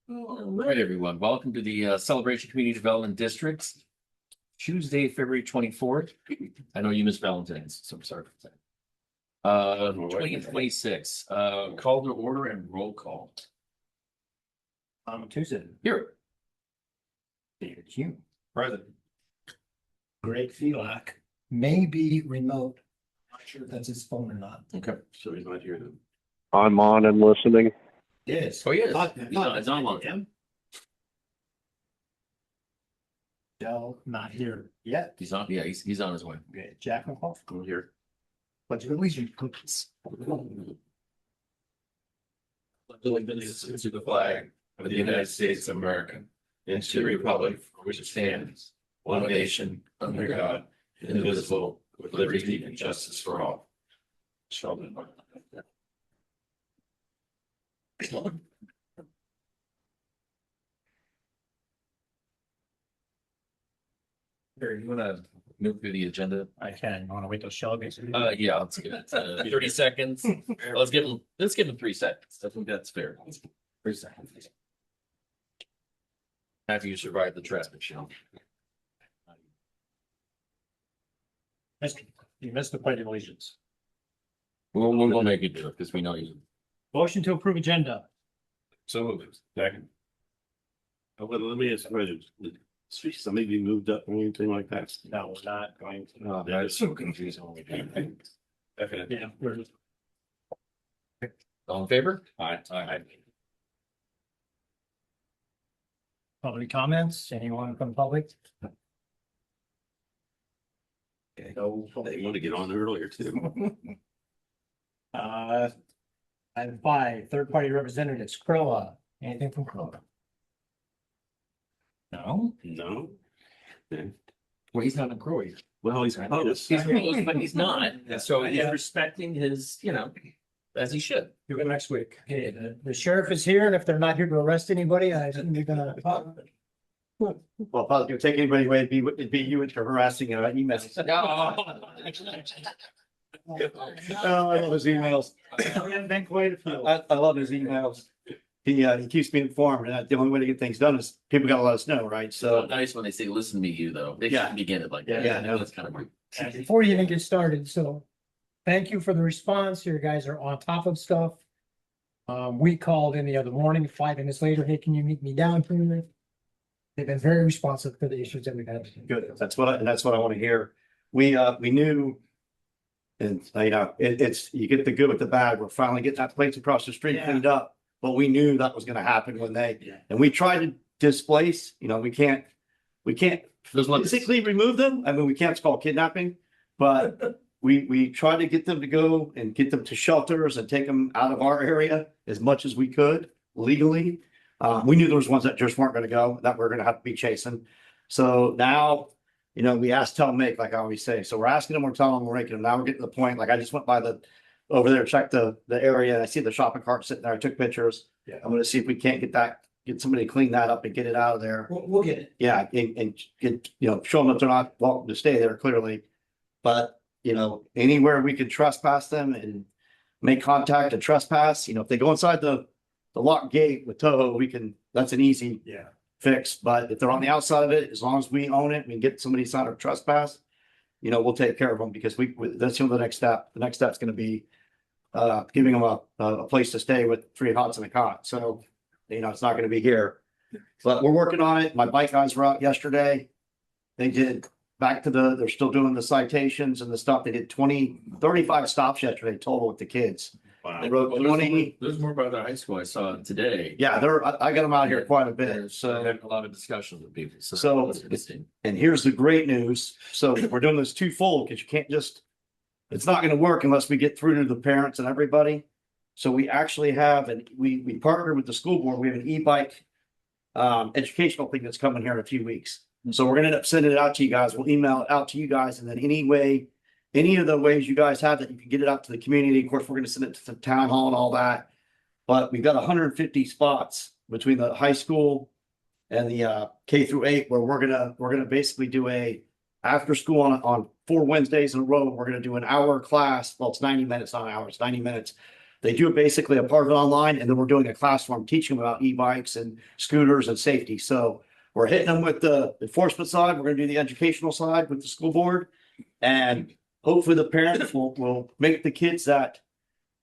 All right, everyone. Welcome to the Celebration Community Development District. Tuesday, February 24th. I know you missed Valentine's, so I'm sorry for that. 2026. Call to order and roll call. Tuesday. Here. David Hume. Present. Greg Felak may be remote. Not sure if that's his phone or not. Okay. So he's not here then. I'm on and listening. Yes. Oh, he is. Not It's online. him. Dell, not here yet. He's on. Yeah, he's on his way. Okay, Jack McCall. I'm here. But you at least you cookies. Allegiance to the flag of the United States of America and to the republic for which it stands, one nation, under God, indivisible, with liberty and justice for all. Sheldon. Here, you wanna move through the agenda? I can. Want to wait till Shell gets here? Yeah, let's give it 30 seconds. Let's give him 3 seconds. I think that's fair. 3 seconds. After you survive the traffic show. You missed the pledge of allegiance. We'll make you do it because we know you. Motion to approve agenda. So moved. Second. Oh, but let me ask a question. Should somebody be moved up or anything like that? No, we're not going to. Oh, that is so confusing when we do. Definitely. Yeah, we're All in favor? Aye. Aye. public comments. Anyone from public? They want to get on earlier too. Item 5, third-party representatives, Croa. Anything from Croa? No? No. Okay. Well, he's not in Croy. Well, he's close. He's close, but he's not. So he's Yeah. respecting his, as he should. Do it next week. Okay, the sheriff is here, and if they're not here to arrest anybody, I think they're gonna. Well, if I was gonna take anybody away, it'd be you into harassing emails. Oh, I love his emails. Been quite a few. I love his emails. He keeps me informed, and the only way to get things done is people gotta let us know, right? So So, nice when they say, listen to me, you though. They Yeah. shouldn't begin it like that. Yeah, no. That's kind of weird. And before you even get started, so thank you for the response. You guys are on top of stuff. We called in the other morning, 5 minutes later, hey, can you meet me down here? They've been very responsive to the issues that we've had. good, that's what I wanna hear. We knew. And, it's, you get the good with the bad. We're finally getting that place across the street Yeah. cleaned up. But we knew that was gonna happen when Yeah. and we tried to displace, we can't There's limits. physically remove them. I mean, we can't call kidnapping, but we try to get them to go and get them to shelters and take them out of our area as much as we could legally. We knew there was ones that just weren't gonna go, that we're gonna have to be chasing. So now, we asked, tell, make, like I always say. So we're asking them, we're telling them, we're making them. Now we're getting to the point, like I just went by over there, checked the area, and I see the shopping cart sitting there. I took pictures. Yeah. I'm gonna see if we can't get somebody to clean that up and get it out of there. We'll get it. Yeah, and get, show them that they're not welcome to stay there clearly. But, anywhere we could trespass them and make contact and trespass, if they go inside the locked gate with Toho, that's an easy Yeah. fix. But if they're on the outside of it, as long as we own it, we can get somebody signed of trespass, we'll take care of them because that's the next step. The next step's gonna be giving them a place to stay with 3 hots and a cot. So, it's not gonna be here. But we're working on it. My bike guys were out yesterday. They did they're still doing the citations and the stuff. They did 35 stops yesterday total with the kids. They Wow. wrote 20. There's more about the high school I saw today. Yeah, I got them out here quite a bit. I So, had a lot of discussions with people. So- that's interesting. and here's the great news. So we're doing this twofold because you can't it's not going to work unless we get through to the parents and everybody. So we actually have, and we partner with the school board. We have an e-bike educational thing that's coming here in a few weeks. So we're gonna end up sending it out to you guys. We'll email it out to you guys, and then any of the ways you guys have that, you can get it out to the community. Of course, we're gonna send it to the town hall and all that. But we've got 150 spots between the high school and the K through 8 where we're gonna basically do a after school on 4 Wednesdays in a row, we're gonna do an hour class. Well, it's 90 minutes, not an hour, it's 90 minutes. They do basically a part of it online, and then we're doing a class for them, teaching them about e-bikes and scooters and safety. So we're hitting them with the enforcement side. We're gonna do the educational side with the school board. And hopefully the parents will make the kids that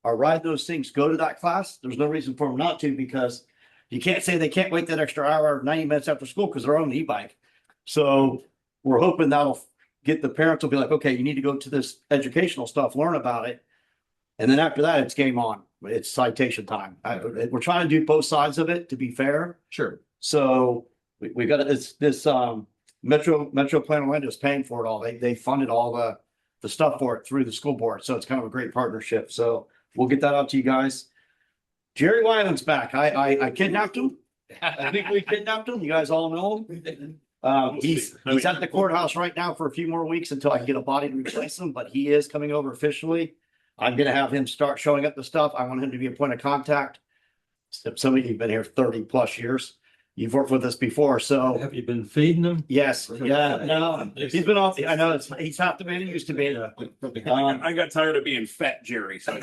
are riding those things go to that class. There's no reason for them not to, because you can't say they can't wait that extra hour, 90 minutes after school because they're on an e-bike. So we're hoping that'll get the parents will be like, okay, you need to go to this educational stuff, learn about it. And then after that, it's game on. It's citation time. We're trying to do both sides of it, to be fair. Sure. So we got this Metro Plan Orlando is paying for it all. They funded all the stuff for it through the school board. So it's kind of a great partnership. So we'll get that out to you guys. Jerry Wyland's back. I kidnapped him. I think we kidnapped him. You guys all know him. He's at the courthouse right now for a few more weeks until I can get a body to replace him, but he is coming over officially. I'm gonna have him start showing up the stuff. I want him to be a point of contact. Some of you've been here 30+ years. You've worked with us before, so Have you been feeding them? yes, yeah, no, he's been off. I know he's half the man he used to be. I got tired of being fat Jerry, so.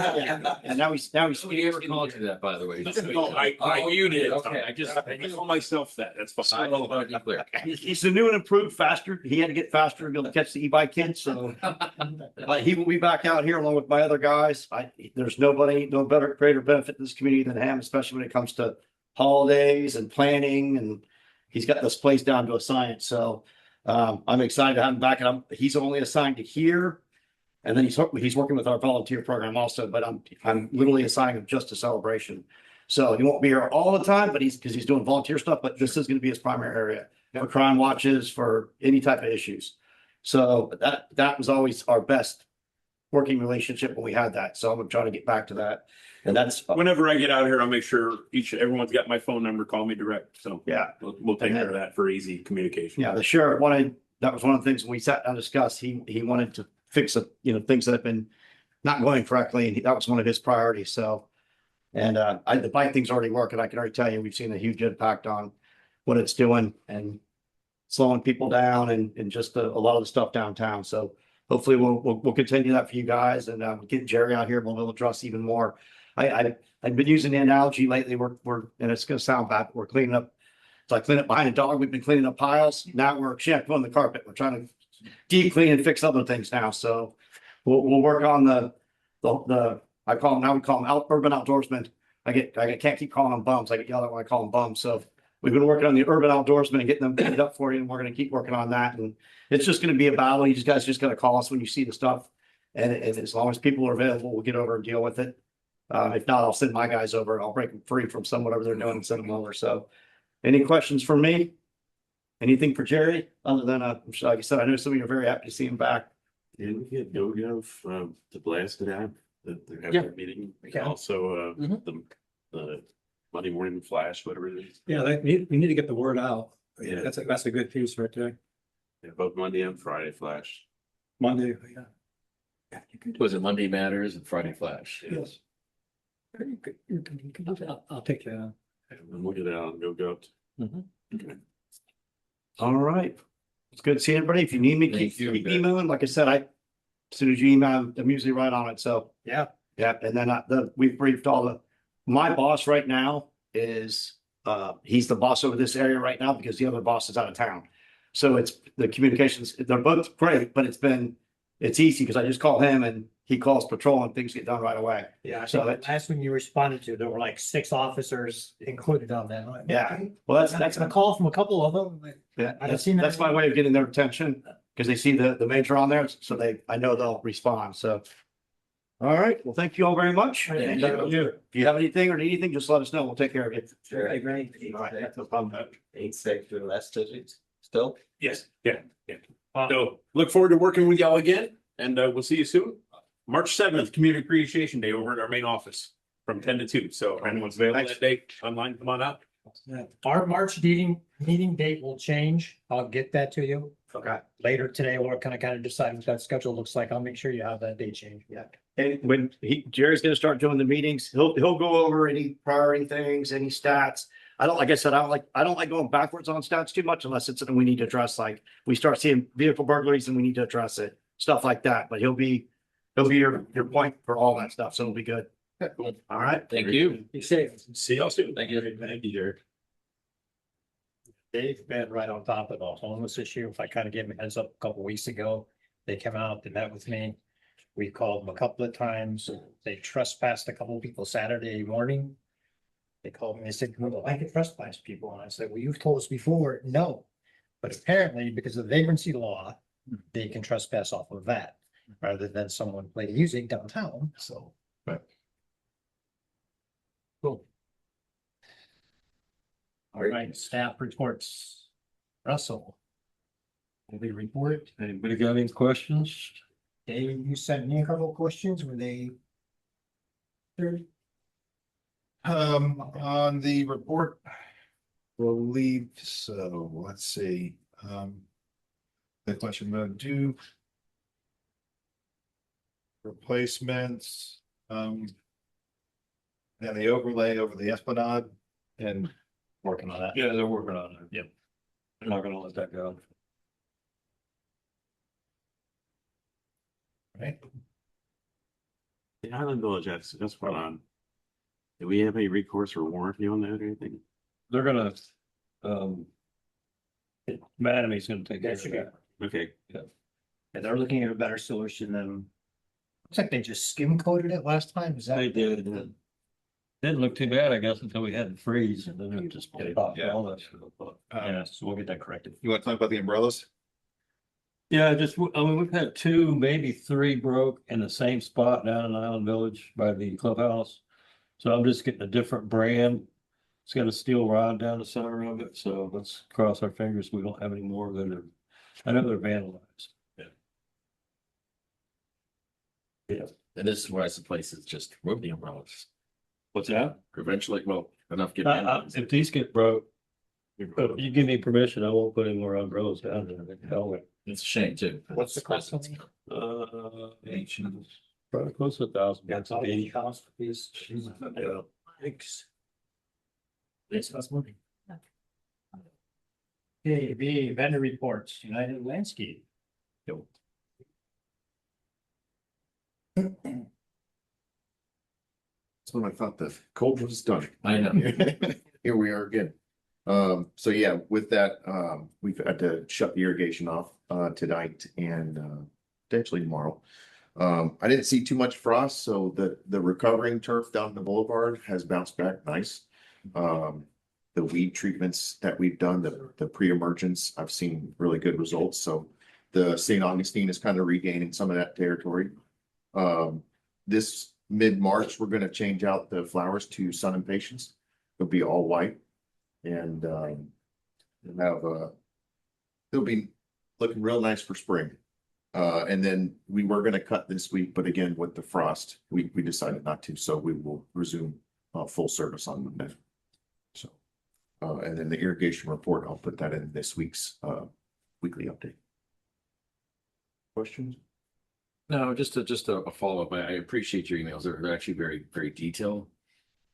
And now he's Somebody ever called you that, by the way? No, you did. Okay, I call myself that. That's fine. Clear. He's the new and improved faster. He had to get faster to be able to catch the e-bike kids, so he will be back out here along with my other guys. There's no better greater benefit to this community than him, especially when it comes to holidays and planning, and he's got this place down to a science. So I'm excited to have him back, and he's only assigned to here, and then he's working with our volunteer program also, but I'm literally assigning him just to Celebration. So he won't be here all the time, but he's doing volunteer stuff, but this is going to be his primary area for crime watches, for any type of issues. So that was always our best working relationship when we had that. So I'm trying to get back to that. And that's Whenever I get out here, I'll make sure everyone's got my phone number, call me direct. So yeah. we'll take care of that for easy communication. Yeah, the sheriff that was one of the things when we sat down and discussed, he wanted to fix things that have been not going correctly, and that was one of his priorities. So, and the bike thing's already working. I can already tell you, we've seen a huge impact on what it's doing and slowing people down and just a lot of the stuff downtown. So hopefully we'll continue that for you guys, and get Jerry out here. We'll address even more. I've been using the analogy lately. We're and it's going to sound bad, but we're cleaning up. So I clean up behind a dog. We've been cleaning up piles. Now we're shampooing the carpet. We're trying to deep clean and fix other things now. So we'll work on the we call them urban outdoorsmen. I can't keep calling them bums. I get yelled at when I call them bums. So we've been working on the urban outdoorsmen and getting them cleaned up for you, and we're going to keep working on that. And it's just going to be a battle. You guys just got to call us when you see the stuff, and as long as people are available, we'll get over and deal with it. If not, I'll send my guys over. I'll break them free from whatever they're doing and send them over. So any questions for me? Anything for Jerry? Other than, like I said, I know some of you are very happy to see him back. And we had the blast it out that they're having Yeah. their meeting. Okay. Also, Mhm. the Monday morning flash, whatever it is. Yeah, we need to get the word out. Yeah. That's a good piece right there. Yeah, both Monday and Friday flash. Monday, yeah. Was it Monday Matters and Friday Flash? Yes. I'll take that on. And we'll get it out and go. Mhm. Okay. All right. It's good to see everybody. If you need me, Thank keep you. emailing. Like I said, as soon as you email, I'm usually right on it. So Yeah. yeah. And then we've briefed my boss right now is, he's the boss over this area right now because the other boss is out of town. So it's the communications, they're both great, but it's easy because I just call him and he calls patrol and things get done right away. Yeah, So so that's- last one you responded to, there were like 6 officers included on that. Yeah. Well, That's a call from a couple of them. Yeah, I've that's, seen that. that's my way of getting their attention, because they see the major on there, so I know they'll respond, so. All right, well, thank you all very much. Thank And, you. if you have anything or need anything, just let us know. We'll take care of it. Sure. All right, that's no problem. 8 to the last digits still. Yes, yeah. So look forward to working with y'all again, and we'll see you soon. March 7th, Community Appreciation Day over at our main office from 10 to 2. So if anyone's available Thanks. that day, online, come on out. Our March meeting date will change. I'll get that to you Okay. later today. We're kind of decide what that schedule looks like. I'll make sure you have that date change. Yeah. And when Jerry's gonna start doing the meetings, he'll go over any priority things, any stats. I don't, like I said, I don't like going backwards on stats too much unless it's something we need to address, like we start seeing vehicle burglaries and we need to address it, stuff like that, but he'll be your point for all that stuff, so it'll be good. Cool. All right. Thank you. Be safe. See y'all soon. Thank you. Thank you, Jared. They've been right on top of the homeless issue. If I kind of gave them a heads up a couple weeks ago, they came out, they met with me. We called them a couple of times. They trespassed a couple of people Saturday morning. They called me, they said, well, I can trespass people. And I said, well, you've told us before, no. But apparently, because of the vagrancy law, they can trespass off of that rather than someone playing music downtown, so. Cool. All right, staff reports. Russell. Any report? Anybody got any questions? Dave, you sent me a couple of questions. Were they? Sure. On the report. Believe so, let's see, the question about do. Replacements, and the overlay over the Esplanade and. Working on that. Yeah, they're working on it. Yep. They're not gonna let that go. Right. The Island Village, that's what on. Do we have any recourse or warranty on that or anything? They're gonna, Madamy's gonna take care of that. Okay, And they're looking at a better solution than. Looks like they just skim coated it last time. Is that? They did. Didn't look too bad, I guess, until we had the freeze and then it just popped Yeah. all that stuff. But, yeah, so we'll get that corrected. You want to talk about the umbrellas? Yeah, just, I mean, we've had two, maybe three broke in the same spot down in Island Village by the clubhouse. So I'm just getting a different brand. It's got a steel rod down the center of it, so let's cross our fingers we don't have any more that are, I know they're vandalized. Yeah. And this is where I some places just remove the umbrellas. What's that? Eventually, well, enough get. If these get broke, if you give me permission, I won't put any more umbrellas down there. The hell with it. It's a shame too. What's the cost of it? Probably close to $1,000. That's all the cost of these. Yeah. Thanks. That's money. Okay, B, vendor reports, United Landscape. That's when I thought the cold was done. I know. Here we are again. So yeah, with that, we've had to shut the irrigation off, tonight and, potentially tomorrow. I didn't see too much frost, so the recovering turf down the boulevard has bounced back nice. The weed treatments that we've done, the pre-emergence, I've seen really good results, so the St. Augustine is kind of regaining some of that territory. This mid-March, we're gonna change out the flowers to sun impatiens. It'll be all white. And they'll be looking real nice for spring. And then we were gonna cut this week, but again, with the frost, we decided not to, so we will resume full service on Monday. So, and then the irrigation report, I'll put that in this week's weekly update. Questions? No, just a follow-up. I appreciate your emails. They're actually very, very detailed.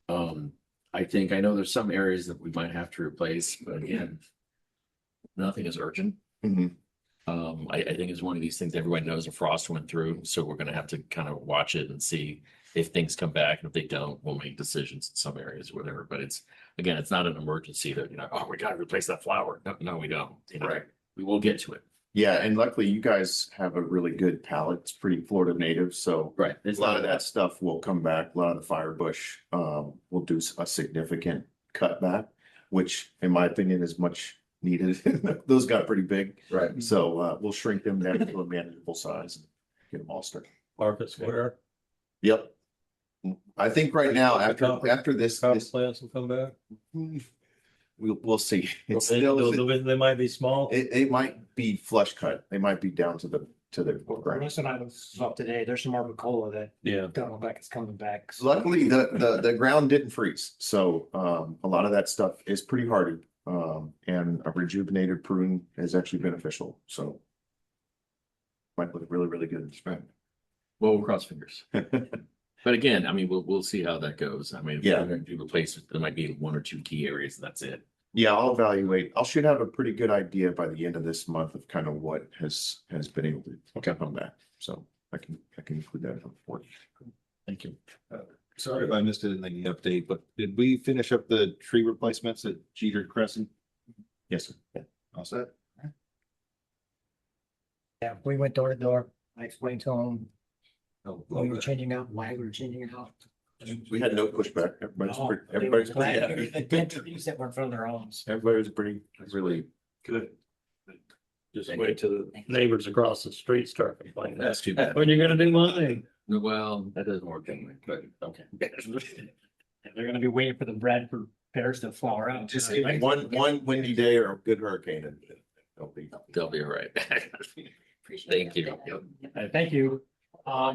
I know there's some areas that we might have to replace, but again, nothing is urgent. Mhm. I think it's one of these things everyone knows a frost went through, so we're gonna have to kind of watch it and see if things come back. And if they don't, we'll make decisions in some areas, whatever. But it's not an emergency that, oh, we gotta replace that flower. No, we don't. Right. We will get to it. Yeah, and luckily you guys have a really good palette. It's pretty Florida native, so Right. a lot of that stuff will come back. A lot of the fire bush will do a significant cutback, which in my opinion is much needed. Those got pretty big. Right. So we'll shrink them down to a manageable size and get them all started. Market Square, Yep. I think right now, after this, plants will come back. we'll see. It's still, They might be small. it might be flush cut. They might be down to the ground. Listen, I was up today. There's some arbicola that Yeah. don't look like it's coming back. Luckily, the ground didn't freeze, so a lot of that stuff is pretty hardy. And a rejuvenated pruning is actually beneficial, so. Might look really, really good in spring. Well, we'll cross fingers. But again, I mean, we'll see how that goes. I mean, Yeah. we're gonna do replacement. There might be one or two key areas, and that's it. Yeah, I'll evaluate. I should have a pretty good idea by the end of this month of kind of what has been able to come back. So I can include that in the report. Thank you. Sorry if I missed it in the update, but did we finish up the tree replacements at Jeter Crescent? Yes, sir. Yeah. All set? Yeah, we went door to door. I explained to them Oh, we were changing out, why we were changing it out. We had no pushback. Oh, Everybody's they were glad. pretty happy. The entities that were in front of their homes. Everybody was pretty, really Good. Just Thank wait till the neighbors across the street start complaining. That's too bad. When you gonna do mine? Well, that doesn't work anyway, but okay. They're gonna be waiting for the Bradford pears to flower out. just one windy day or a good hurricane and They'll be all right. Thank you. Thank you.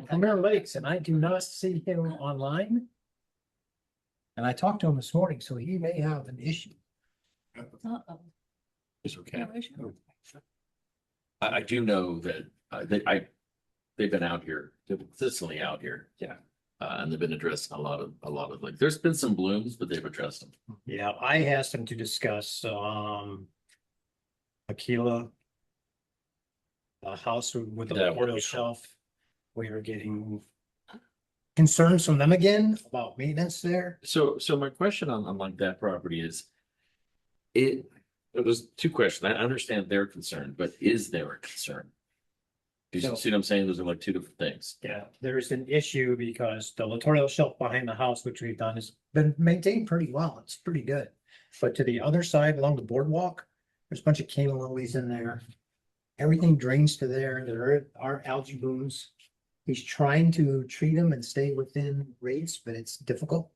Premier Lakes, and I do not see him online. And I talked to him this morning, so he may have an issue. It's okay. I do know that they've been out here, they've been consistently out here. Yeah. And they've been addressing a lot of like, there's been some blooms, but they've addressed them. Yeah, I asked him to discuss, Aquila. A house with the That memorial one. shelf. We are getting concerns from them again about maintenance there. So my question on like that property is, it was two questions. I understand their concern, but is there a concern? Do you No. see what I'm saying? Those are like two different things. Yeah, there's an issue because the littoral shelf behind the house, which we've done, has been maintained pretty well. It's pretty good. But to the other side along the boardwalk, there's a bunch of cable lilies in there. Everything drains to there. There are algae blooms. He's trying to treat them and stay within rates, but it's difficult.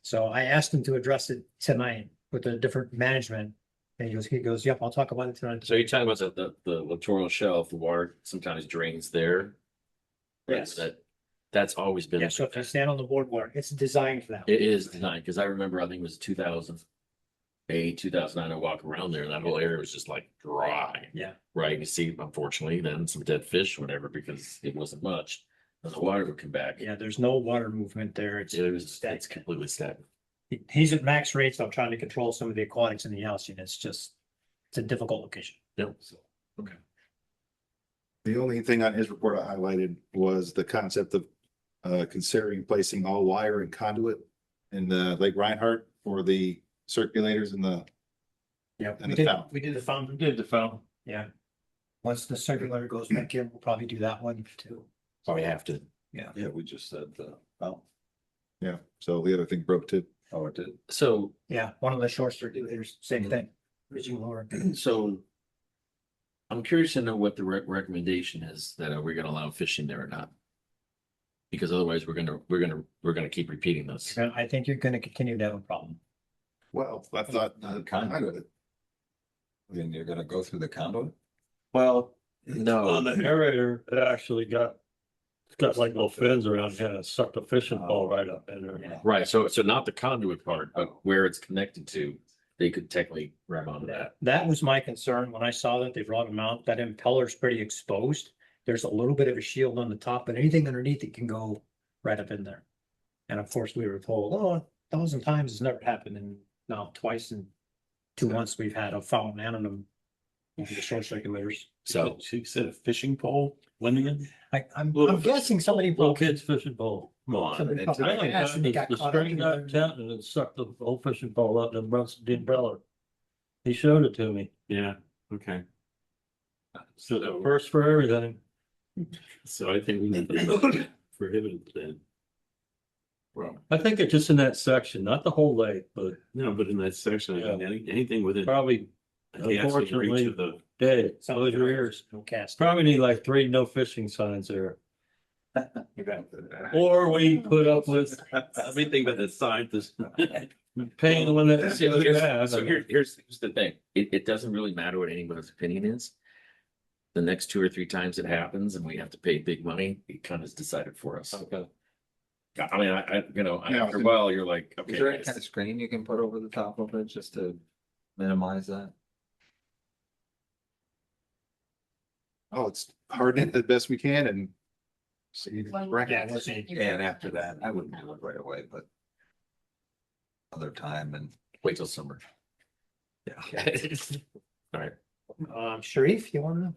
So I asked him to address it tonight with a different management. And he goes, yep, I'll talk about it tonight. So you're talking about the littoral shelf, the water sometimes drains there. Right? Yes. So that's always been. Yeah, so if you stand on the boardwalk, it's designed for that. It is designed, because I remember, I think it was 2008, 2009, I walk around there and that whole area was just like dry. Yeah. Right, you see, unfortunately, then some dead fish, whatever, because it wasn't much, and the water would come back. Yeah, there's no water movement there. It's It's completely stagnant. he's at max rates. I'm trying to control some of the aquatics in the house, and it's a difficult location. Yep. The only thing on his report I highlighted was the concept of considering placing all wire and conduit in the Lake Reinhardt for the circulators in the, Yeah, And the fountain. we did the fountain. Did the fountain. Yeah. Once the circular goes back in, we'll probably do that one too. Probably have to. yeah, we just said, yeah, so the other thing broke too. Oh, it did. So, Yeah, one of the short circulators, same thing. Fishing lure. so I'm curious to know what the recommendation is, that are we gonna allow fishing there or not? Because otherwise, we're gonna keep repeating this. I think you're gonna continue to have a problem. Well, I thought. Conduit. Then you're gonna go through the conduit? Well, No. on the aerator, it actually it's got like little fins around it, and it sucked a fishing pole right up in there. Right, so not the conduit part, but where it's connected to, they could technically grab onto that. That was my concern when I saw that they brought them out. That impeller's pretty exposed. There's a little bit of a shield on the top, but anything underneath it can go right up in there. And of course, we were told, oh, 1,000 times has never happened, and now twice in 2 months we've had a fountain and them. The short circulators. So, She said a fishing pole, Linnean? I'm Little- guessing somebody Little broke. kid's fishing pole. Come on. Somebody I probably think crashed and they got the caught up string got together. tight and it sucked the whole fishing pole up and runs the umbrella. He showed it to me. Yeah, okay. So the first for everything. So I think we need to prohibit it then. Well, I think it's just in that section, not the whole lake, but no, but in that section, I mean, anything within. probably the asking reach unfortunately- of the- dead. Some Close your ears. No cast. Probably need like 3 no fishing signs there. You bet. Or we put up with Let me think about the scientist. paying when that. so here's the thing, it doesn't really matter what anyone's opinion is. The next 2 or 3 times it happens and we have to pay big money, it kind of is decided for us. Okay. I mean, Yeah, after a while, you're like, Is there any okay, kind of screen you can put over the top of it just to minimize that? Oh, it's hardening it the best we can and And after that, I wouldn't do it right away, but other time and Wait till summer. yeah. All right. Sharif, you wanna?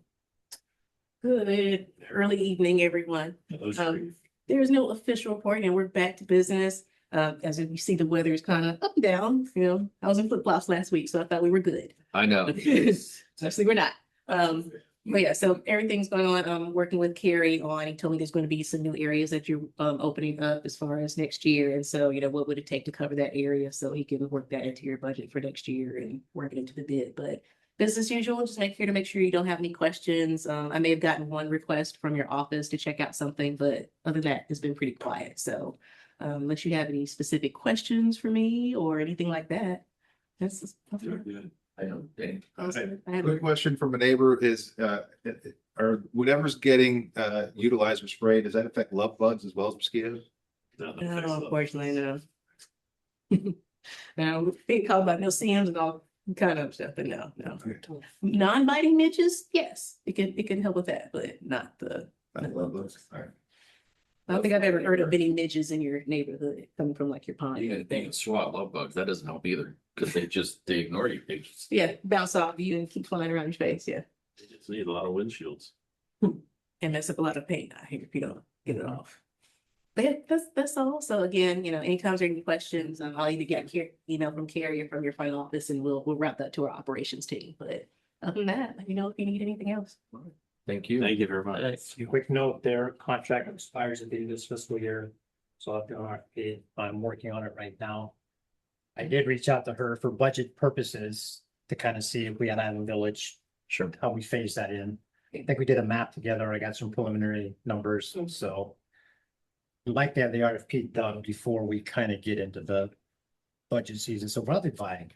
Good early evening, everyone. There's no official report and we're back to business. As you see, the weather is kind of up and down. You know, I was in flip flops last week, so I thought we were good. I know. Actually, we're not. But yeah, so everything's going on. I'm working with Carrie on, he told me there's going to be some new areas that you're opening up as far as next year. And so, you know, what would it take to cover that area? So he can work that into your budget for next year and work it into the bid. But business as usual, just make sure you don't have any questions. I may have gotten one request from your office to check out something, but other than that, it's been pretty quiet. So unless you have any specific questions for me or anything like that, that's. I know. Dave. Quick question from a neighbor is, are whatever's getting utilized or sprayed, does that affect love bugs as well as mosquitoes? No, unfortunately, no. Now, being called by no CMs and all kind of stuff, but no. Non-biting niches, yes, it can help with that, but not the. Not love bugs? All right. I don't think I've ever heard of any midges in your neighborhood coming from like your pond. You can swat love bugs. That doesn't help either because they ignore you. They just, Yeah, bounce off you and keep flying around your face, yeah. They just need a lot of windshields. And mess up a lot of paint out here if you don't get it off. But yeah, that's all. So again, you know, anytime there's any questions, I'll either get here, email from Carrie or from your front office and we'll route that to our operations team. But other than that, let me know if you need anything else. thank you. Thank you very much. Quick note, their contract expires at the end of this fiscal year. So I've got RFP. I'm working on it right now. I did reach out to her for budget purposes to kind of see if we had Island Village, Sure. how we phase that in. I think we did a map together. I got some preliminary numbers, so. We'd like to have the RFP done before we kind of get into the budget season. So probably by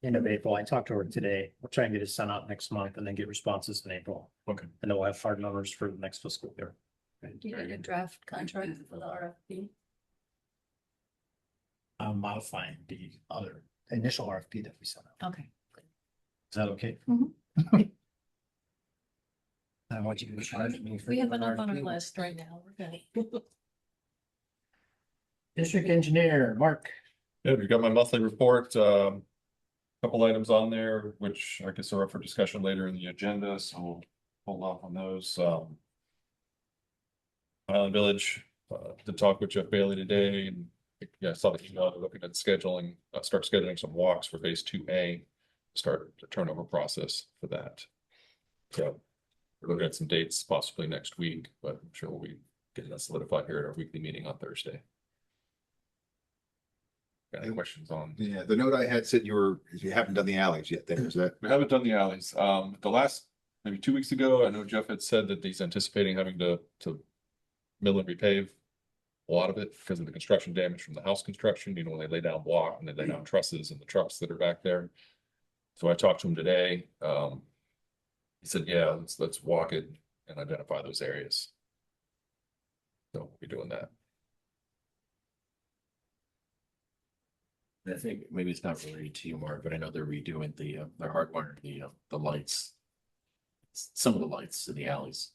end of April. I talked to her today. We'll try and get it sent out next month and then get responses in April. Okay. And then we'll have hard numbers for the next fiscal year. Do you need a draft contract for the RFP? I'm modifying the other initial RFP that we sent out. Okay. Is that okay? Mhm. I want you to charge me for. We have the enough on our RFP. list right now. We're good. District engineer, Mark. Yeah, we've got my monthly report, couple items on there, which I guess are up for discussion later in the agenda, so we'll hold off on those. Island Village, did talk with Jeff Bailey today, and yeah, I saw the email, they're looking at scheduling, start scheduling some walks for phase 2A, start the turnover process for that. So we're looking at some dates possibly next week, but I'm sure we'll be getting that solidified here at our weekly meeting on Thursday. Got any questions on? Yeah, the note I had said you haven't done the alleys yet there, is that? We haven't done the alleys. The last, maybe 2 weeks ago, I know Jeff had said that he's anticipating having to mill and repave a lot of it because of the construction damage from the house construction, you know, when they lay down block and they lay down trusses and the trucks that are back there. So I talked to him today. He said, yeah, let's walk it and identify those areas. So we'll be doing that. I think maybe it's not related to you, Mark, but I know they're redoing they're hardwiring the lights. Some of the lights in the alleys.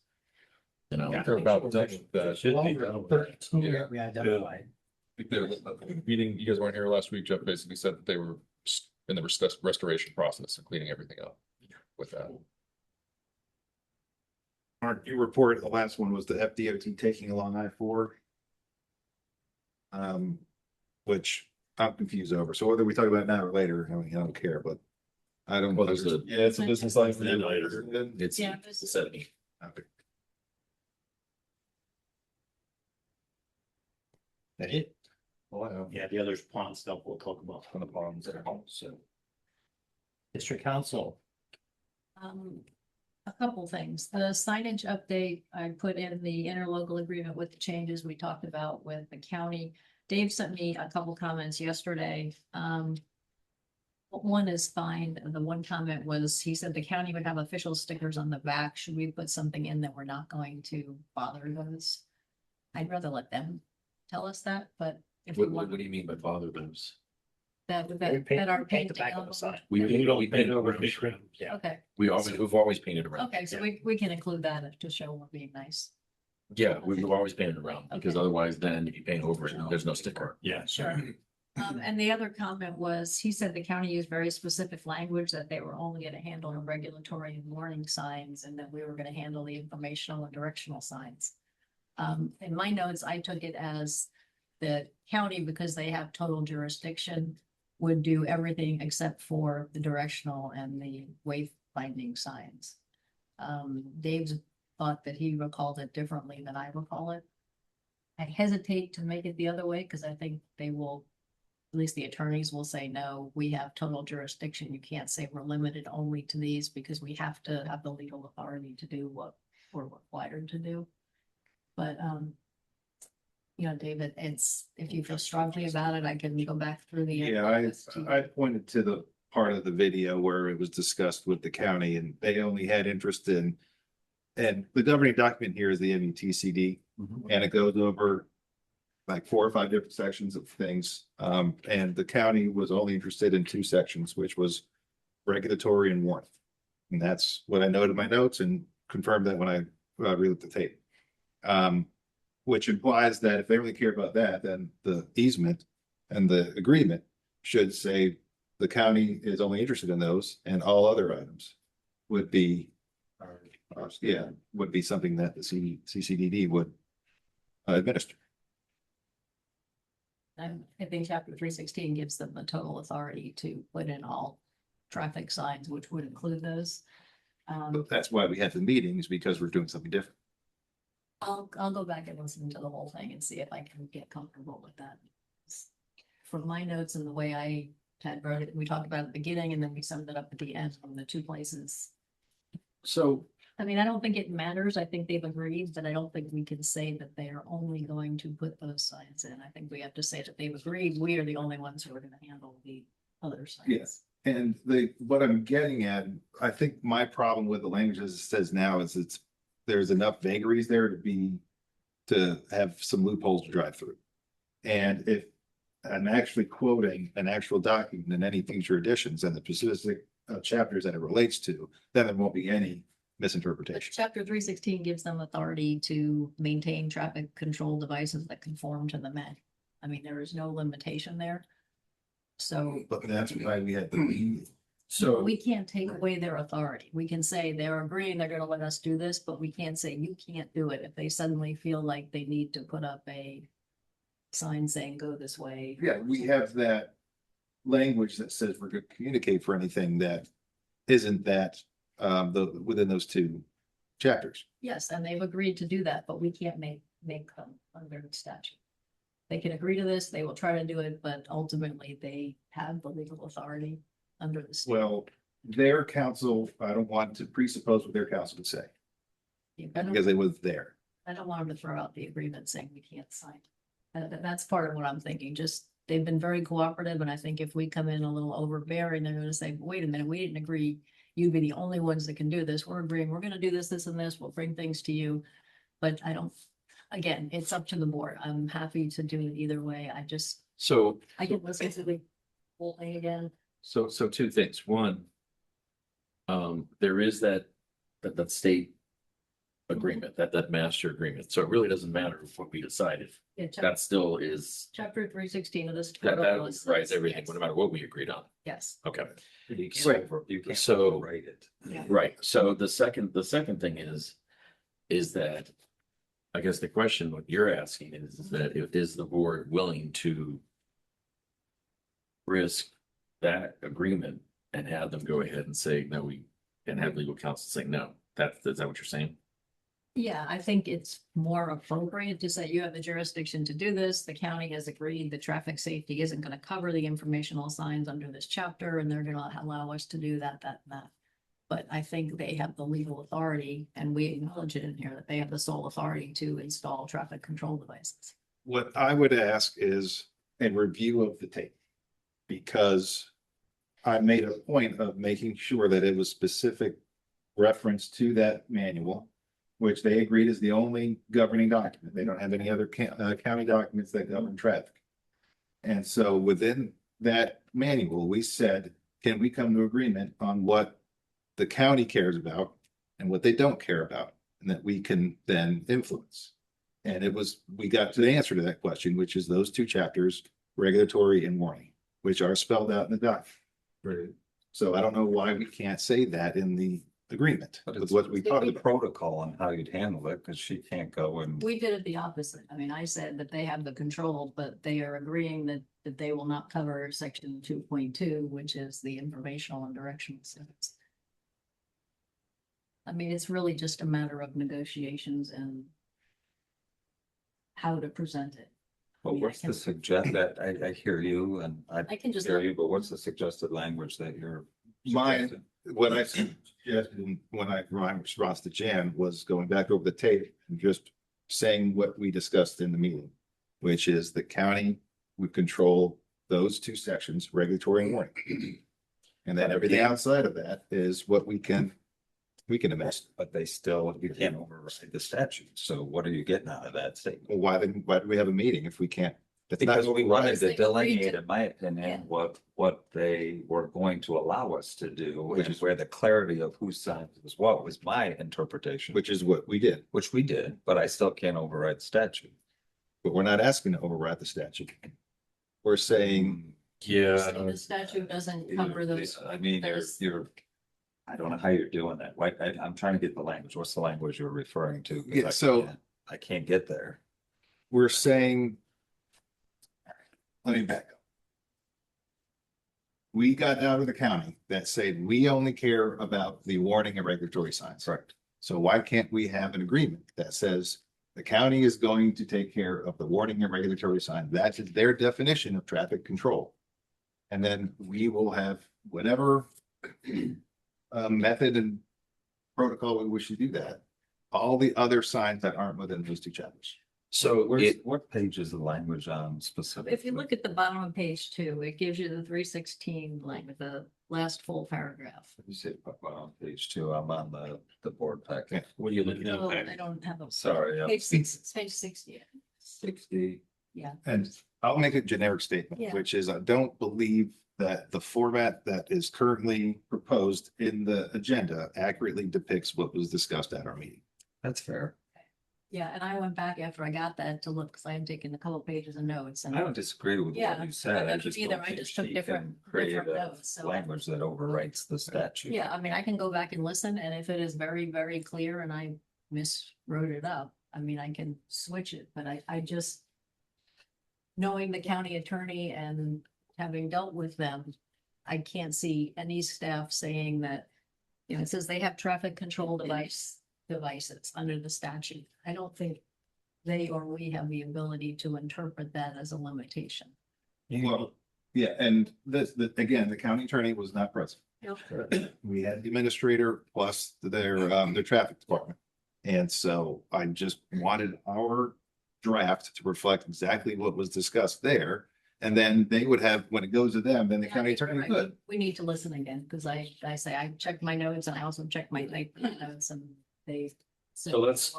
You know, They're about done with that. Yeah, we identified. I think they're meeting, you guys weren't here last week, Jeff basically said that they were in the restoration process and cleaning everything up with that. Mark, your report, the last one was the FDOT taking along I-4. Which I'm confused over. So whether we talk about it now or later, I mean, I don't care, but I don't. Well, there's Yeah, it's a business life. it's Yeah. 70. Okay. That it? Well, Yeah, the other's pond stuff we'll talk about on the ponds. So. District council. A couple things. The signage update, I put in the interlocal agreement with the changes we talked about with the county. Dave sent me a couple comments yesterday. One is fine. The one comment was, he said the county would have official stickers on the back. Should we put something in that we're not going to bother those? I'd rather let them tell us that, but if we What want do you mean by bother those? that We that are paint the painting back on of the the sign. We don't paint over around. Yeah. Okay, We've always painted around. okay, so we can include that to show we're being nice. Yeah, we've always painted around because Okay. otherwise then if you paint over it, there's no sticker. Yeah. Sure. And the other comment was, he said the county used very specific language that they were only gonna handle the regulatory and warning signs and that we were gonna handle the informational and directional signs. In my notes, I took it as the county, because they have total jurisdiction, would do everything except for the directional and the wayfinding signs. Dave's thought that he recalled it differently than I recall it. I hesitate to make it the other way because I think they will, at least the attorneys will say, no, we have total jurisdiction. You can't say we're limited only to these because we have to have the legal authority to do what we're required to do. But, you know, David, it's, if you feel strongly about it, I can go back through the. Yeah, I pointed to the part of the video where it was discussed with the county and they only had interest in. And the governing document here is the MUTCD and it goes over like 4 or 5 different sections of things. And the county was only interested in 2 sections, which was regulatory and warrant. And that's what I noted in my notes and confirmed that when I relooked the tape. Which implies that if they really care about that, then the easement and the agreement should say the county is only interested in those and all other items would be, would be something that the CCDD would administer. I think chapter 316 gives them the total authority to put in all traffic signs, which would include those. But that's why we have the meetings, because we're doing something different. I'll go back and listen to the whole thing and see if I can get comfortable with that. From my notes and the way I had wrote it, we talked about it at the beginning and then we summed it up at the end from the 2 places. So I mean, I don't think it matters. I think they've agreed, but I don't think we can say that they are only going to put those signs in. I think we have to say that they've agreed. We are the only ones who are gonna handle the other signs. Yes. And what I'm getting at, I think my problem with the language as it says now is there's enough vagaries there to have some loopholes to drive through. And if I'm actually quoting an actual document in any future editions and the specific chapters that it relates to, then there won't be any misinterpretation. Chapter 316 gives them authority to maintain traffic control devices that conform to the MAC. I mean, there is no limitation there. So But that's why we had the. So we can't take away their authority. We can say they're agreeing, they're gonna let us do this, but we can't say you can't do it if they suddenly feel like they need to put up a sign saying go this way. Yeah, we have that language that says we're going to communicate for anything that isn't that within those 2 chapters. Yes, and they've agreed to do that, but we can't make them under the statute. They can agree to this, they will try to do it, but ultimately they have the legal authority under the state. Well, their counsel, I don't want to presuppose what their counsel would say I because they was there. don't want them to throw out the agreement saying we can't sign. That's part of what I'm thinking, just, they've been very cooperative, and I think if we come in a little overbearing, they're gonna say, wait a minute, we didn't agree. You'd be the only ones that can do this. We're agreeing, we're gonna do this, this, and this. We'll bring things to you. But I don't, again, it's up to the board. I'm happy to do it either way. I can listen to the whole thing again. So 2 things. One, there is that state agreement, that master agreement. So it really doesn't matter what we decided. Yeah, That still is, Chapter 316 of this. that protocol says overrides everything, yes. no matter what we agreed on. Yes, Okay. You Right. can't So- overwrite it. yeah. Right. So the second thing is that, I guess the question what you're asking is that is the board willing to risk that agreement and have them go ahead and say, no, and have legal counsel say, no, is that what you're saying? Yeah, I think it's more appropriate to say you have the jurisdiction to do this. The county has agreed that traffic safety isn't gonna cover the informational signs under this chapter, and they're gonna allow us to do that, and that. But I think they have the legal authority, and we acknowledge it in here, that they have the sole authority to install traffic control devices. What I would ask is a review of the tape. Because I made a point of making sure that it was specific reference to that manual, which they agreed is the only governing document. They don't have any other county documents that govern traffic. And so within that manual, we said, can we come to agreement on what the county cares about and what they don't care about? and that we can then influence. And we got to the answer to that question, which is those two chapters, regulatory and warning, which are spelled out in the document. Right. So I don't know why we can't say that in the agreement But with it's what we talked the about. protocol on how you'd handle it, because she can't go and. We did it the opposite. I mean, I said that they have the control, but they are agreeing that they will not cover section 2.2, which is the informational and directional sentence. I mean, it's really just a matter of negotiations and how to present it. Well, what's the that I hear you and I can just. hear you, but what's the suggested language that you're? Mine, suggesting? what I suggested my response to Jan was going back over the tape and just saying what we discussed in the meeting, which is the county would control those two sections, regulatory and warning. And then everything outside of that is what we can amend. But they still, you can't override the statute. So what are you getting out of that statement? Well, why do we have a meeting if we can't? That's not- Because we wanted to They agreed delineate, to- in my opinion, Yeah. what they were going to allow us to do, Which and is- where the clarity of whose side was what was my interpretation, Which is what we did, which we did, but I still can't override the statute. but we're not asking to override the statute. We're saying, So the statute doesn't cover those. I mean, those- I don't know how you're doing that. Like, I'm trying to get the language. What's the language you're referring to? 'Cause Yeah, so- I can't get there. we're saying. Let me back up. We got out of the county that said we only care about the warning and regulatory signs. Correct. So why can't we have an agreement that says the county is going to take care of the warning and regulatory sign? That is their definition of traffic control. And then we will have whatever method and protocol we wish to do that. All the other signs that aren't within those two chapters. So What page is the language on specifically? If you look at the bottom of page 2, it gives you the 316 language, the last full paragraph. You say, on page 2, I'm on the board packet. what are you looking Oh, at? I don't have a. Sorry, yeah. Page 6, it's page 60. 60. Yeah. And I'll make a generic statement, Yeah. which is I don't believe that the format that is currently proposed in the agenda accurately depicts what was discussed at our meeting. That's fair. Yeah, and I went back after I got that to look, because I had taken a couple of pages of notes and. I don't disagree with Yeah, what you said. I I don't just either. don't I think just took she different- can create different a notes, so- language that overwrites the statute. Yeah, I mean, I can go back and listen, and if it is very, very clear and I miswrote it up, I mean, I can switch it, but I just. Knowing the county attorney and having dealt with them, I can't see any staff saying that. You know, it says they have traffic control devices under the statute. I don't think they or we have the ability to interpret that as a limitation. Well, yeah, and again, the county attorney was not present. We had the administrator plus their traffic department. And so I just wanted our draft to reflect exactly what was discussed there. And then they would have, when it goes to them, then the Yeah, I county think you're attorney right. could. We need to listen again, because I say I checked my notes and I also checked my notes and they. So let's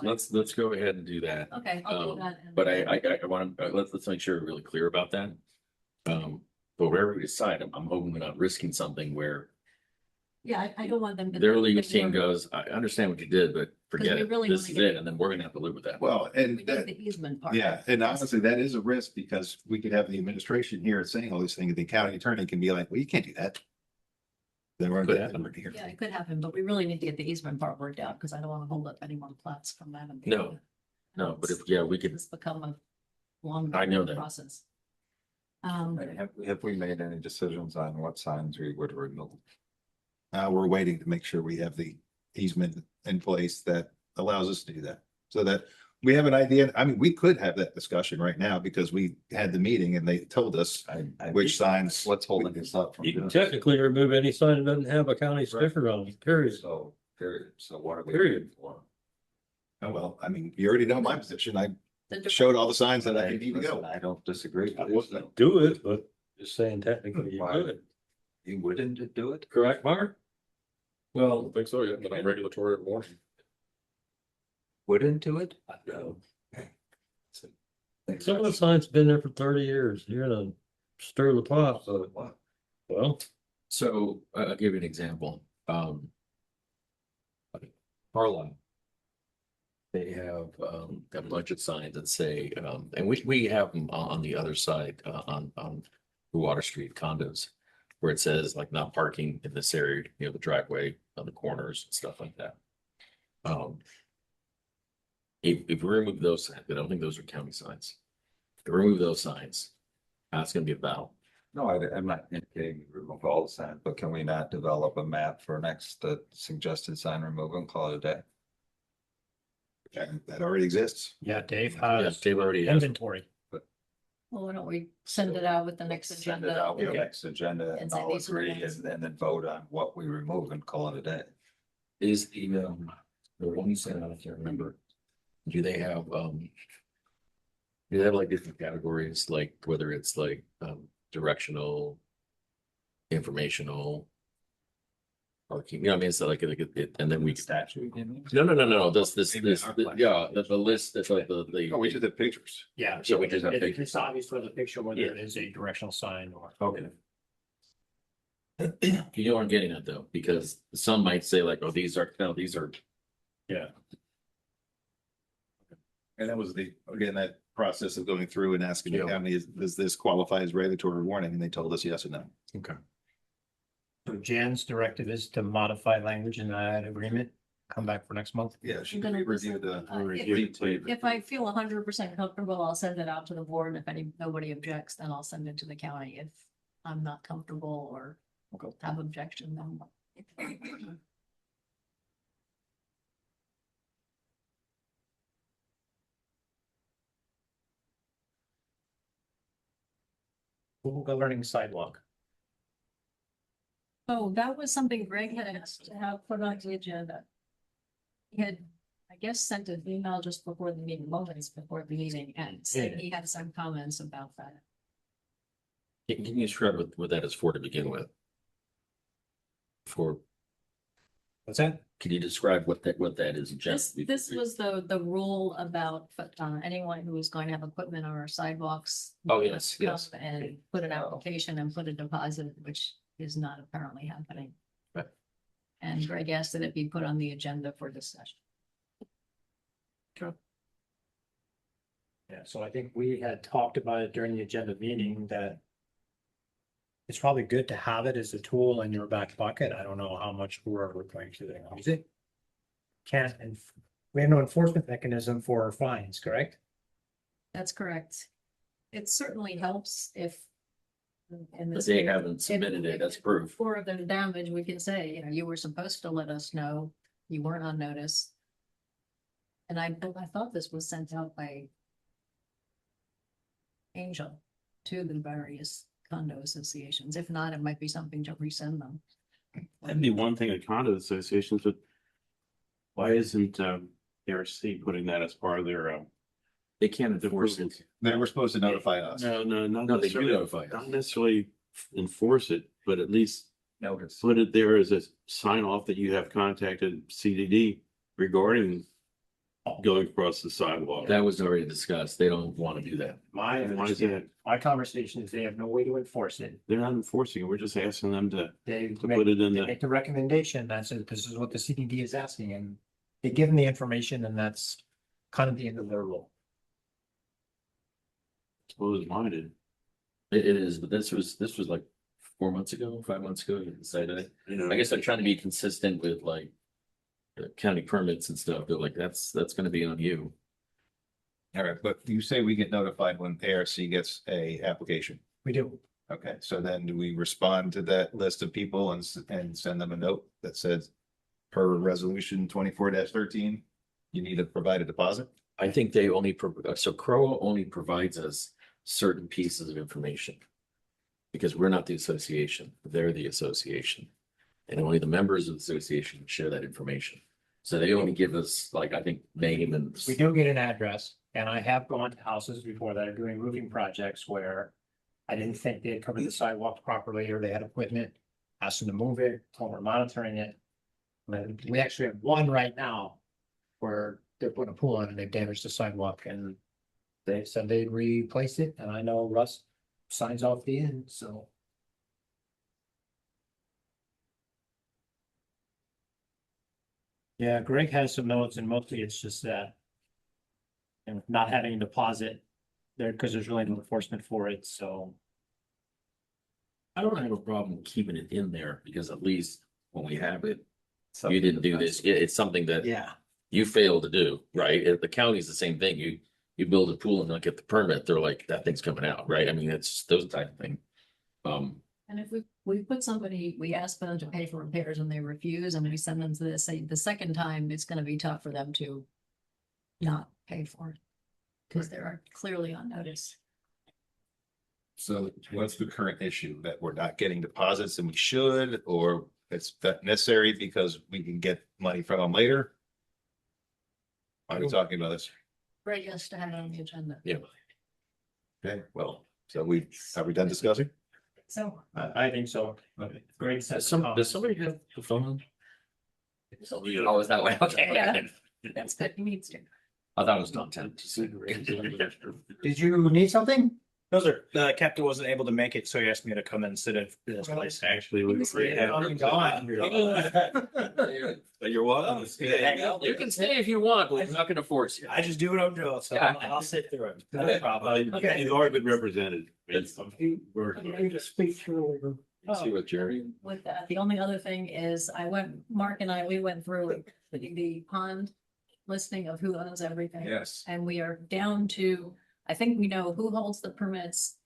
go ahead and do that. Okay, I'll do that. and- But I want to, let's make sure we're really clear about that. But wherever we decide, I'm hoping we're not risking something where Yeah, I don't want them to. their legal think team we're- goes, I understand what you did, but forget we it. really This wanna is get- it. And then we're gonna have to live with that. Well, We and need that, the easement part. yeah, and honestly, that is a risk because we could have the administration here saying all these things. The county attorney can be like, well, you can't do that. Then we're Could gonna happen. here. Yeah, it could happen, but we really need to get the easement part worked out, because I don't want to hold up any more plots from that. No, but if, yeah, we could, It's become a long. I know that. Process. Have we made any decisions on what signs we would remove? We're waiting to make sure we have the easement in place that allows us to do that. So that we have an idea. I mean, we could have that discussion right now because we had the meeting and they told us which signs. What's holding us up from You can doing technically remove any sign that doesn't have a county sticker on it, period. So, period. So what are we? Period. waiting for? Oh, well, I mean, you already know my position. I The- showed all the signs that I need to Listen, go. I don't disagree. I with you. wasn't- Do it, but just saying technically you Why? could. You wouldn't do it? Correct, Mark? I Well, don't think so, yeah, but I'm regulatory warning. Wouldn't do it? no. Some of the signs been there for 30 years. You're gonna stir the pot. So what? Well, so I'll give you an example. Carlisle. They have got budget signs that say, and we have them on the other side, on Water Street condos. Where it says like not parking in this area, you know, the driveway on the corners and stuff like that. If we remove those signs, I don't think those are county signs. If we remove those signs, that's gonna be a battle. No, I'm not indicating we remove all the signs, but can we not develop a map for next suggested sign removal and call it a day? That already exists. Yeah, Dave Yeah, has Dave already has. inventory. Well, why don't we send it out with the next Send it agenda? out with the next agenda And and say all these are the agree ones. and then vote on what we remove and call it a day. Is the one you said, I can't remember. Do they have like different categories, like whether it's like directional, informational? Parking, you know, what I mean, it's like it, and then we. Statute. No, this, Maybe our plan. yeah, the list, that's like the. Oh, we just have pictures. Yeah. So we just have pictures. It's obvious for the picture whether it is a directional sign or. Okay. You know what I'm getting at though, because some might say like, oh, these are. Yeah. And that was again, that process of going through and asking the Yeah. county, does this qualify as regulatory warning? And they told us yes or no. Okay. So Jan's directive is to modify language in that agreement, come back for next month. Yeah, she I'm gonna reviewed the. If I feel 100% comfortable, I'll send it out to the board. If nobody objects, then I'll send it to the county. If I'm not comfortable or have objection, then. Governing sidewalk. Oh, that was something Greg had asked to have put on the agenda. He had, I guess, sent an email just before the meeting, moments before the meeting, and said he had some comments about that. Can you describe what that is for to begin with? What's that? Can you describe what that is? This was the rule about anyone who is going to have equipment on our sidewalks. Oh, yes, come yes. And put an application and put a deposit, which is not apparently happening. Right. And Greg asked that it be put on the agenda for discussion. Yeah, so I think we had talked about it during the agenda meeting that it's probably good to have it as a tool in your back pocket. I don't know how much we're ever going to use it. And we have no enforcement mechanism for fines, correct? That's correct. It certainly helps if. in But this they case, haven't submitted it, that's proof. For the damage, we can say, you were supposed to let us know, you weren't on notice. And I thought this was sent out by Angel to the various condo associations. If not, it might be something to resend them. That'd be one thing at condo associations, but why isn't ARC putting that as part of their They can't enforce it. They were supposed to notify us. not No, they do necessarily, notify us. not necessarily enforce it, but at least Notice. put it there as a sign off that you have contacted CDD regarding going across the sidewalk. That was already discussed. They don't want to do that. My Why is that? my conversation is they have no way to enforce it. They're not enforcing it. We're just asking them to They put make, it in they the, make the recommendation. That's it. This is what the CDD is asking, and they give them the information, and that's kind of the end of their role. suppose minded. It is, but this was like 4 months ago, 5 months ago, you decided it. I guess they're trying to be consistent with like the county permits and stuff. They're like, that's gonna be on you. All right, but you say we get notified when ARC gets a application. We do. Okay, so then do we respond to that list of people and send them a note that says per resolution 24-13, you need to provide a deposit? I think they only, so Crow only provides us certain pieces of information. Because we're not the association, they're the association. And only the members of the association share that information. So they only give us like, I think, name and. We do get an address, and I have gone to houses before that are doing roofing projects where I didn't think they had covered the sidewalks properly, or they had equipment, asked them to move it, told them we're monitoring it. And we actually have one right now where they're putting a pool in and they've damaged the sidewalk, and they said they'd replace it, and I know Russ signs off the end, so. Yeah, Greg has some notes, and mostly it's just that and not having a deposit there because there's really no enforcement for it, so. I don't have a problem keeping it in there because at least when we have it, you didn't do this. It's something that Yeah. you failed to do, right? If the county's the same thing, you build a pool and not get the permit, they're like, that thing's coming out, right? I mean, it's those type of thing. And if we put somebody, we ask them to pay for repairs and they refuse and we send them to this, the second time, it's gonna be tough for them to not pay for it. Cause they're clearly on notice. So what's the current issue that we're not getting deposits and we should, or it's that necessary because we can get money from them later? Why are we talking about this? Right, just to have it on the agenda. Yeah. Okay, well, so have we done discussing? So I think so. Great. Does somebody have the phone? Oh, is that way? Okay. Yeah. That's good. He needs to. I thought it was not 10. Did you need something? No, sir. The captain wasn't able to make it, so he asked me to come and sit in this place. Actually, we were free. You're welcome. You can stay if you want, but we're not gonna force you. I just do what I'm doing, so I'll sit through it. No problem. Okay. You've already been represented. See what Jerry. With that, the only other thing is Mark and I, we went through the pond listing of who owns everything. Yes. And we are down to, I think we know who holds the permits,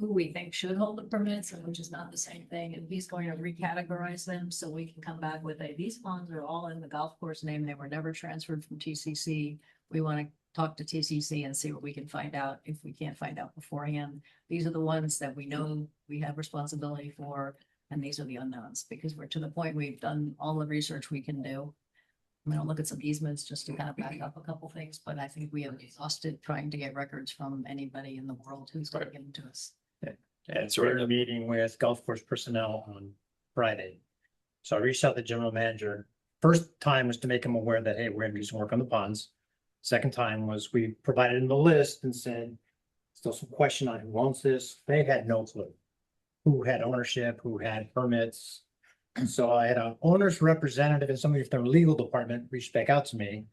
who we think should hold the permits, and which is not the same thing. And he's going to recategorize them so we can come back with these ponds are all in the golf course name. They were never transferred from TCC. We want to talk to TCC and see what we can find out. If we can't find out beforehand, these are the ones that we know we have responsibility for. And these are the unknowns because we're to the point we've done all the research we can do. I'm gonna look at some easements just to kind of back up a couple things, but I think we have exhausted trying to get records from anybody in the world who's going to give them to us. And so we're in a meeting with golf course personnel on Friday. So I reached out to the general manager. First time was to make him aware that, hey, we're gonna do some work on the ponds. Second time was we provided him the list and said, still some question on who owns this. They had no clue. Who had ownership, who had permits. So I had an owner's representative and somebody from their legal department reached back out to me.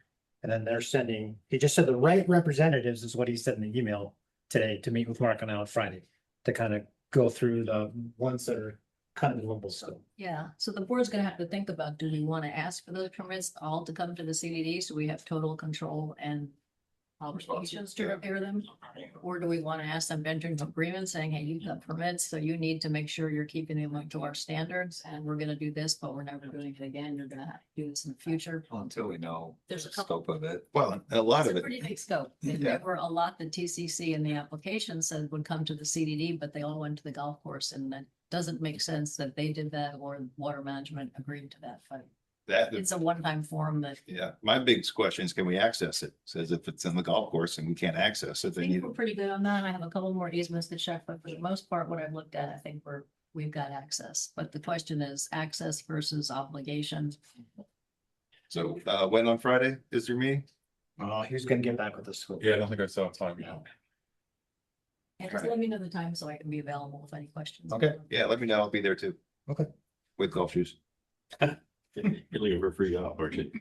And then they're sending, he just said the right representatives is what he said in the email today to meet with Mark and I on Friday. To kind of go through the ones that are kind of in limbo still. Yeah, so the board's gonna have to think about, do we want to ask for those permits all to come to the CDD so we have total control and obligations to repair them? Or do we want to ask them to enter into agreement saying, hey, you've got permits, so you need to make sure you're keeping them up to our standards and we're gonna do this, but we're never doing it again. You're gonna have to do this in the future. Well, until we know the There's a couple. scope of it. Well, a lot It's of a it, pretty big scope. There Yeah. were a lot that TCC in the application said would come to the CDD, but they all went to the golf course and that doesn't make sense that they did that or water management agreed to that. But that, it's a one-time form that yeah, my big question is, can we access it? Says if it's in the golf course and we can't access it, I then think you. we're pretty good on that. I have a couple more easements to check, but for the most part, what I've looked at, I think we've got access. But the question is access versus obligation. So, when on Friday is your meeting? He's gonna get back with us. Yeah, I don't think I saw a time. And just let me know the time so I can be available with any questions. Okay. Yeah, let me know. I'll be there too. Okay. With golf shoes. You're looking for free golf, aren't you?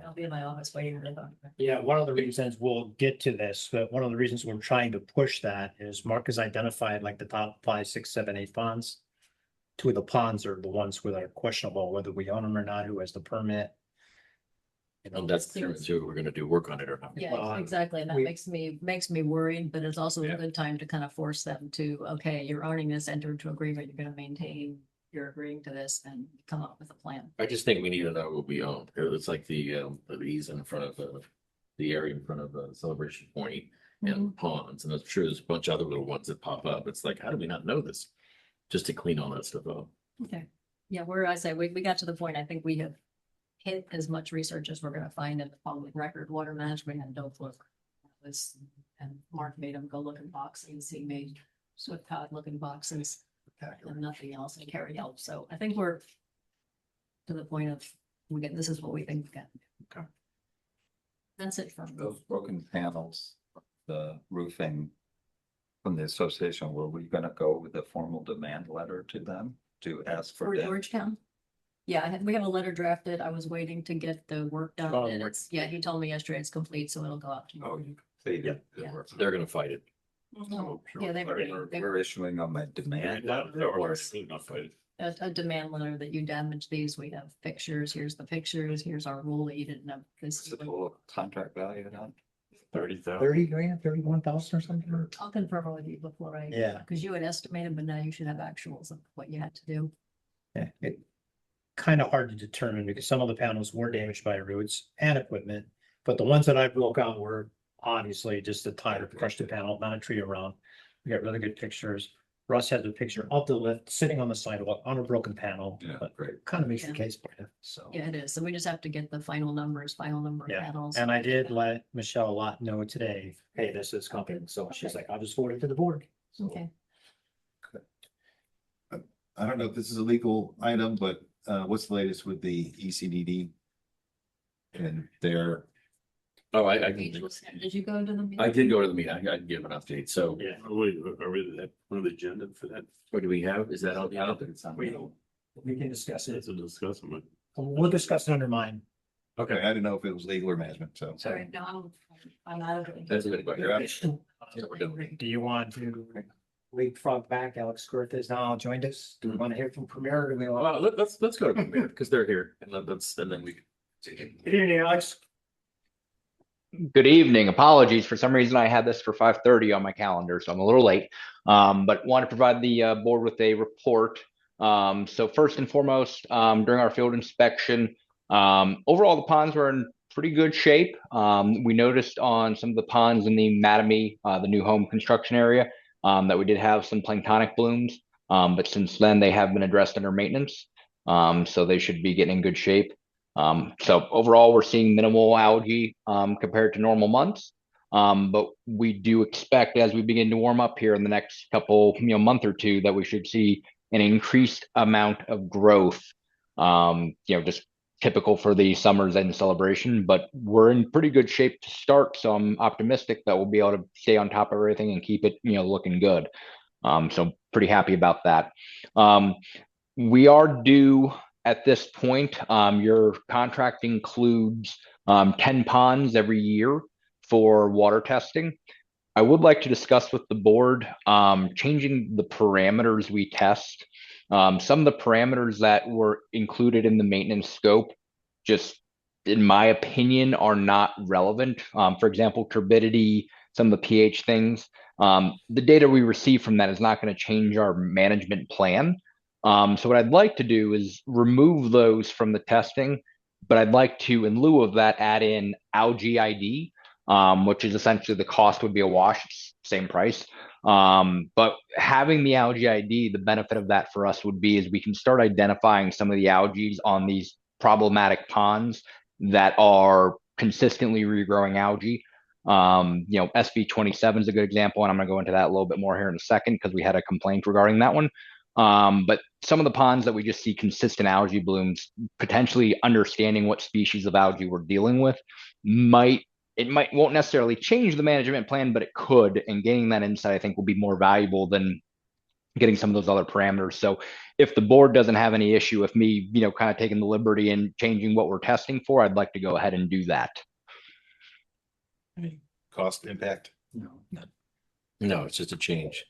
I'll be in my office waiting for them. Yeah, one of the reasons we'll get to this, but one of the reasons we're trying to push that is Mark has identified like the top 5, 6, 7, 8 ponds. 2 of the ponds are the ones that are questionable, whether we own them or not, who has the permit. You know, And that's the difference too. We're gonna do work on it or not. Yeah, Well, exactly. And that we- makes me worried, but it's also a Yeah. good time to kind of force them to, okay, you're owning this, enter into agreement, you're gonna maintain, you're agreeing to this and come up with a plan. I just think we need to know what we own. It's like the ease in front of the area in front of Celebration Point and ponds. And I'm sure there's a bunch of other little ones that pop up. It's like, how do we not know this? Just to clean all that stuff up. Okay. Yeah, I say, we got to the point, I think we have hit as much research as we're gonna find in the public record, water management and don't look. And Mark made him go look in boxes, he made Swift Cod look in boxes. And nothing else, and Carrie helped, so I think we're to the point of, this is what we think we got. Okay. That's it from. Those broken panels, the roofing from the association, were we gonna go with a formal demand letter to them to ask for For them? Georgetown? Yeah, we have a letter drafted. I was waiting to get the work done Oh, and work. it's, yeah, he told me yesterday it's complete, so it'll go out tomorrow. Oh, you say that. Yeah. They're gonna fight it. Oh, yeah, We're issuing them a demand. a demand letter that you damaged these. We have pictures. Here's the pictures. Here's our rule that you didn't know. This What's is the what- total contract value of that? 30,000. 30 grand, 31,000 or something. I'll confirm it with you before I. Yeah. Because you had estimated, but now you should have actuals of what you had to do. Yeah, it kind of hard to determine because some of the panels were damaged by roots and equipment, but the ones that I broke out were obviously just a tire crushed the panel, not a tree around. We got really good pictures. Russ has a picture of the lift sitting on the sidewalk on a broken panel. Yeah, but great. Kind of makes the Yeah. case better, so. Yeah, it is. So we just have to get the final numbers, final number of Yeah, panels. and I did let Michelle Lott know today, hey, this is coming, so she's like, I'll just forward it to the board. So, Okay. I don't know if this is a legal item, but what's the latest with the ECDD? And their, Oh, I Did you go to the? meeting? I did go to the meeting. I can give an update. So Yeah. Are we on the agenda for that? what do we have? Is that on the? I don't think it's on. we can discuss it. That's a discussion. We'll discuss it under mine. okay, I didn't know if it was legal or management, so. Sorry, no, I'm out of it. That's a good You're question. out. Yeah, we're doing. Do you want to leapfrog back? Alex Squirth has now joined us. Do we want to hear from Premier? Or do we want? Well, let's go to Premier because they're here and and then we. Good evening, Alex. Good evening. Apologies. For some reason, I had this for 5:30 on my calendar, so I'm a little late. But want to provide the board with a report. So first and foremost, during our field inspection, overall the ponds were in pretty good shape. We noticed on some of the ponds in the Mattamy, the new home construction area, that we did have some planktonic blooms. But since then, they have been addressed under maintenance. So they should be getting in good shape. So overall, we're seeing minimal algae compared to normal months. But we do expect as we begin to warm up here in the next couple, month or two, that we should see an increased amount of growth. Just typical for the summer's end celebration, but we're in pretty good shape to start. So I'm optimistic that we'll be able to stay on top of everything and keep it, looking good. So pretty happy about that. We are due at this point. Your contract includes 10 ponds every year for water testing. I would like to discuss with the board changing the parameters we test. Some of the parameters that were included in the maintenance scope, just in my opinion, are not relevant. For example, turbidity, some of the pH things. The data we receive from that is not going to change our management plan. So what I'd like to do is remove those from the testing, but I'd like to, in lieu of that, add in algae ID, which is essentially the cost would be a wash, same price. But having the algae ID, the benefit of that for us would be is we can start identifying some of the algae on these problematic ponds that are consistently regrowing algae. SV27 is a good example, and I'm going to go into that a little bit more here in a second because we had a complaint regarding that one. But some of the ponds that we just see consistent algae blooms, potentially understanding what species of algae we're dealing with won't necessarily change the management plan, but it could. And gaining that insight, I think, will be more valuable than getting some of those other parameters. So if the board doesn't have any issue with me, kind of taking the liberty and changing what we're testing for, I'd like to go ahead and do that. Cost impact? No, it's just a change.